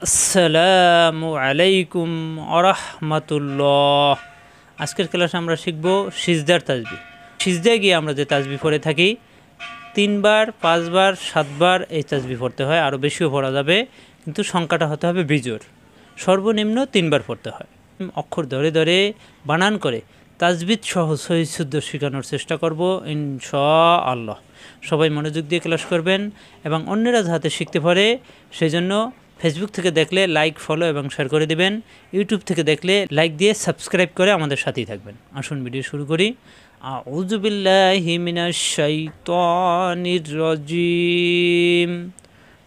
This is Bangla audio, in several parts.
আসসালামু আলাইকুম আরহামাতুল্লাহ। আজকের ক্লাসে আমরা শিখব সিজদার তাসবিহ। সিজদায় গিয়ে আমরা যে তাসবিহ পড়ে থাকি 3 বার 5 বার 7 বার এই তাসবিহ পড়তে হয়, আরও বেশিও পড়া যাবে, কিন্তু সংখ্যাটা হতে হবে বিজোড়। সর্বনিম্ন 3 বার পড়তে হয়। অক্ষর ধরে ধরে বানান করে তাসবিহ সহ সহিহ শুদ্ধ শেখানোর চেষ্টা করব ইনশাআল্লাহ। সবাই মনোযোগ দিয়ে ক্লাস করবেন এবং অন্যরা যাতে শিখতে পারে সেজন্য ফেসবুক থেকে দেখলে লাইক, ফলো এবং শেয়ার করে দিবেন। ইউটিউব থেকে দেখলে লাইক দিয়ে সাবস্ক্রাইব করে আমাদের সাথেই থাকবেন। আসুন ভিডিও শুরু করি। আউযু বিল্লাহি মিনাশ শাইতানির রাজিম।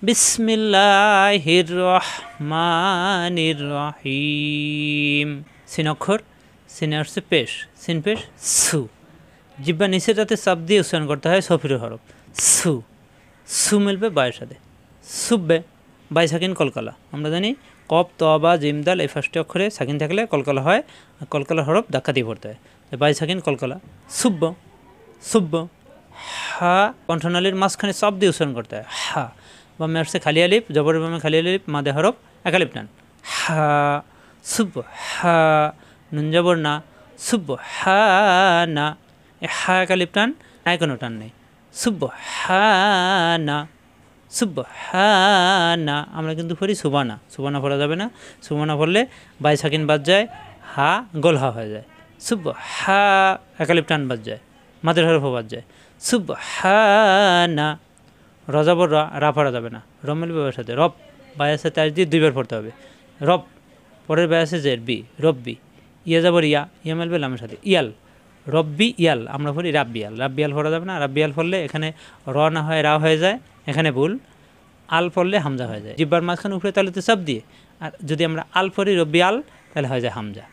বিসমিল্লাহির রহমানির রহিম। সিন অক্ষর, সিনে আসছে পেশ, সিন পেশ সু। জিব্বা নিচে যাতে চাপ দিয়ে উচ্চারণ করতে হয় সফির হরফ সু। সু মিলবে বায়ের সাথে, সুববে বাই সাকিন কলকলা। আমরা জানি কপ, ত বা জিম দাল এই ফার্স্টে অক্ষরে সাকিন থাকলে কলকলা হয়, আর কলকলা হরফ ধাক্কা দিয়ে পড়তে হয়। বাই সাকিন কলকলা সুব্ব সুব্ব। হা কণ্ঠনালীর মাঝখানে চাপ দিয়ে উচ্চারণ করতে হয় হা। বামে আসছে খালি আলিফ, জবরের বামে খালি আলিফ, মাদে হরফ একালিপ টান হা সুব্ব হা। নুন জবর না, সুব্ব হা না। হা একালিপ টান, নাই কোনো টান নেই। সুব্ব হা না, সুবহানা। আমরা কিন্তু পড়ি সুবানা, সুবানা পড়া যাবে না। সুবানা পড়লে বাই সাকিন বাদ যায়, হা গোল হা হয়ে যায়। সুবহা একালিপ টান বাদ যায়, মাদের হরফ বাদ যায়। সুবহানা। রজাবর রা পড়া যাবে না, রমেল ব্যবহার সাথে রব বায়ের সাথে আজ দিয়ে 2 বার পড়তে হবে। রব পরের বাই আছে জের বি, রব্বি। ইয়া যাবর ইয়া, ইয়া মেলবে লামের সাথে ইয়াল, রব্বি ইয়াল। আমরা পড়ি রাব্বিয়াল, রাব্বিয়াল পড়া যাবে না। রাব্বিয়াল পড়লে এখানে র না হয় রা হয়ে যায়, এখানে ভুল। আল পড়লে হামজা হয়ে যায়, জিব্বার মাঝখানে উপরে তাহলে তো চাপ দিয়ে। আর যদি আমরা আল পড়ি রব্বি আল, তাহলে হয়ে যায় হামজা,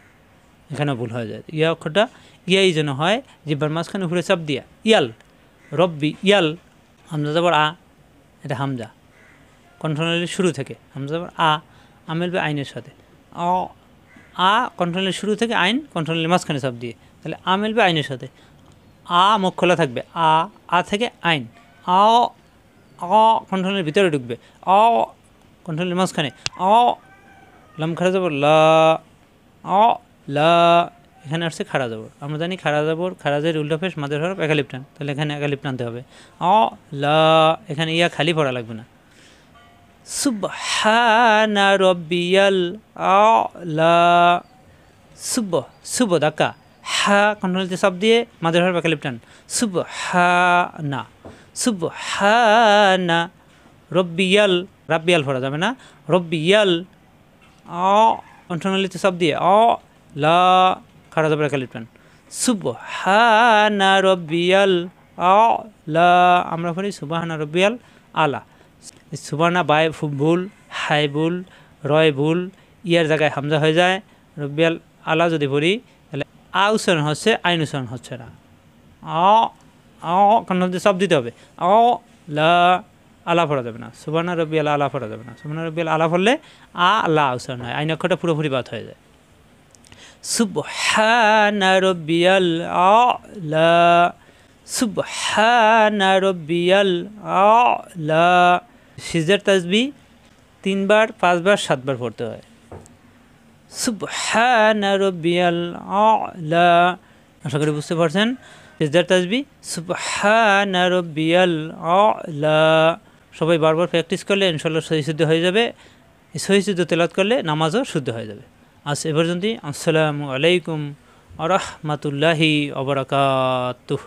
এখানেও ভুল হয়ে যায়। ইয়া অক্ষরটা ইয়াই যেন হয় জিব্বার মাঝখানে উপরে চাপ দিয়া ইয়াল, রব্বি ইয়াল। হামজা যাবর আ, এটা হামজা কণ্ঠনালীর শুরু থেকে। হামজা যাবর আ, আমেলবে আইনের সাথে অ। আ কণ্ঠনালীর শুরু থেকে আইন কণ্ঠনালীর মাঝখানে চাপ দিয়ে, তাহলে আমেলবে আইনের সাথে। আ মুখ খোলা থাকবে, আ আ থেকে আইন। আ অ কণ্ঠনালীর ভিতরে ঢুকবে, অ কণ্ঠনালীর মাঝখানে অ। লাম খাড়া যাবর লা, অ লা। এখানে আসছে খাড়া যাবর। আমরা জানি খাড়া যাবর, খাড়াজের উল্টা ফেস মাদের হরফ একালিপ টান, তাহলে এখানে একালিপ টানতে হবে অ লা। এখানে ইয়া খালি পড়া লাগবে না। সুবহানা রব্বিয়াল আলা। সুব সুব ধাক্কা, হা কণ্ঠনালীতে চাপ দিয়ে মাদের হরফ একালিপ টান। সুবহানা সুবহানা রব্বিয়াল। রাব্বিয়াল পড়া যাবে না, রব্বিয়াল। অ কণ্ঠনালীতে চাপ দিয়ে অ লা, খাড়া যাবে একালিপ টান। সুবহানা রব্বিয়াল আলা। আমরা পড়ি সুবহানা রব্বিয়াল আলা। সুবহানা বাই ভুল, হাই ভুল, রয় ভুল, ইয়ার জায়গায় হামজা হয়ে যায়। রব্বিয়াল আলা যদি পড়ি তাহলে আ উচ্চারণ হচ্ছে, আইন উচ্চারণ হচ্ছে না। অ অ কণ্ঠনালীতে চাপ দিতে হবে অ লা। আলা পড়া যাবে না, সুবহানা রব্বিয়াল আলা পড়া যাবে না। সুবহানা রব্বিয়াল আলা পড়লে আ লা উচ্চারণ হয়, আইন অক্ষরটা পুরোপুরি বাদ হয়ে যায়। সুবহানা রব্বিয়াল আলা, সুবহানা রব্বিয়াল আলা। সিজদার তাসবিহ 3 বার 5 বার 7 বার পড়তে হয়। সুবহানা রব্বিয়াল আলা। আশা করি বুঝতে পারছেন। সিজদার তাসবিহ সুবহানা রব্বিয়াল আলা। সবাই বারবার প্র্যাকটিস করলে ইনশাআল্লাহ সহিহ শুদ্ধ হয়ে যাবে। এই সহিহ শুদ্ধ তেলাওয়াত করলে নামাজও শুদ্ধ হয়ে যাবে। আজ এ পর্যন্তই। আসসালামু আলাইকুম ওয়া রাহমাতুল্লাহি ওয়া বারাকাতুহু।